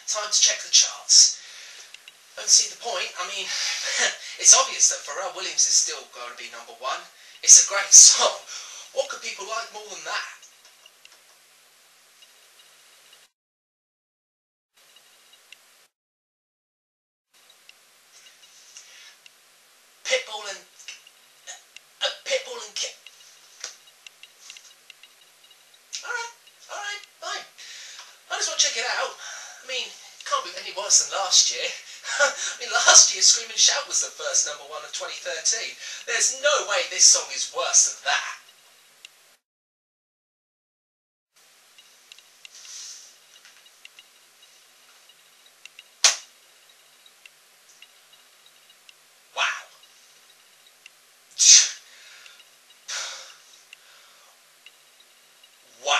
time to check the charts. Don't see the point. I mean, it's obvious that Pharrell Williams is still going to be #1. It's a great song. What could people like more than that? Pitbull and Alright, fine. Might as well check it out. I mean, it can't be any worse than last year. I mean, last year Scream and Shout was the first #1 of 2013. There's no way this song is worse than that. Wow. Wow.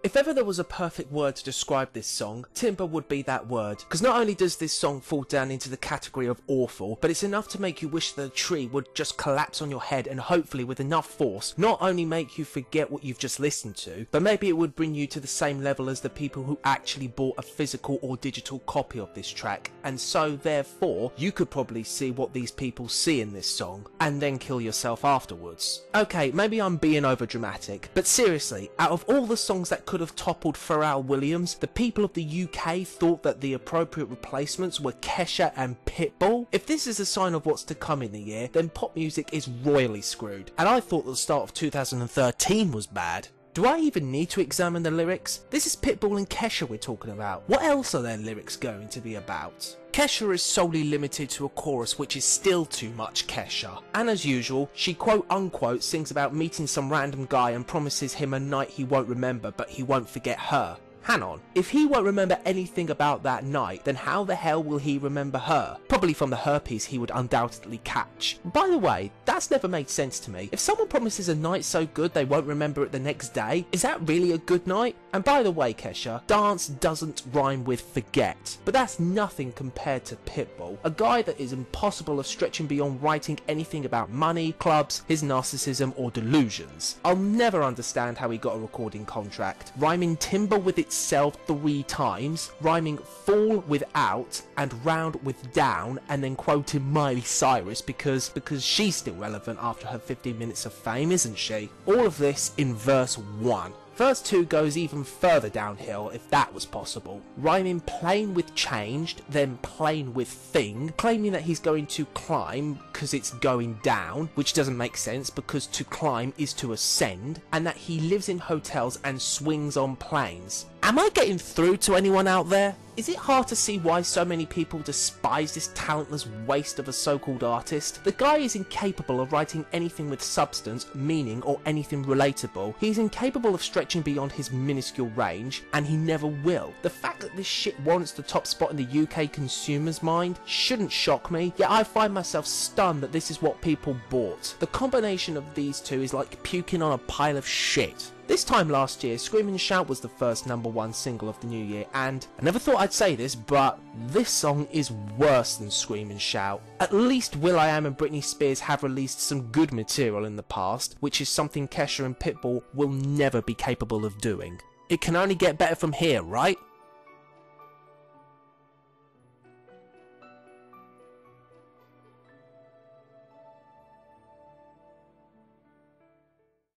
If ever there was a perfect word to describe this song, timber would be that word. Because not only does this song fall down into the category of awful, but it's enough to make you wish the tree would just collapse on your head, and hopefully with enough force, not only make you forget what you've just listened to, but maybe it would bring you to the same level as the people who actually bought a physical or digital copy of this track. And so therefore, you could probably see what these people see in this song, and then kill yourself afterwards. Okay, maybe I'm being over dramatic, but seriously, out of all the songs that could have toppled Pharrell Williams, the people of the UK thought that the appropriate replacements were Kesha and Pitbull. If this is a sign of what's to come in the year, then pop music is royally screwed, and I thought the start of 2013 was bad. Do I even need to examine the lyrics? This is Pitbull and Kesha we're talking about. What else are their lyrics going to be about? Kesha is solely limited to a chorus, which is still too much Kesha. And as usual, she quote unquote sings about meeting some random guy and promises him a night he won't remember, but he won't forget her. Hang on, if he won't remember anything about that night, then how the hell will he remember her? Probably from the herpes he would undoubtedly catch. By the way, that's never made sense to me. If someone promises a night so good they won't remember it the next day, is that really a good night? And by the way, Kesha, dance doesn't rhyme with forget. But that's nothing compared to Pitbull, a guy that is impossible of stretching beyond writing anything about money, clubs, his narcissism or delusions. I'll never understand how he got a recording contract, rhyming timber with itself 3 times, rhyming fall with out and round with down, and then quoting Miley Cyrus because she's still relevant after her 15 minutes of fame, isn't she? All of this in verse 1. Verse 2 goes even further downhill, if that was possible, rhyming plain with changed, then plain with thing, claiming that he's going to climb because it's going down, which doesn't make sense because to climb is to ascend, and that he lives in hotels and swings on planes. Am I getting through to anyone out there? Is it hard to see why so many people despise this talentless waste of a so-called artist? The guy is incapable of writing anything with substance, meaning, or anything relatable. He's incapable of stretching beyond his minuscule range, and he never will. The fact that this shit warrants the top spot in the UK consumer's mind shouldn't shock me, yet I find myself stunned that this is what people bought. The combination of these two is like puking on a pile of shit. This time last year, Scream and Shout was the first #1 single of the new year, and I never thought I'd say this, but this song is worse than Scream and Shout. At least will.i.am and Britney Spears have released some good material in the past, which is something Kesha and Pitbull will never be capable of doing. It can only get better from here, right?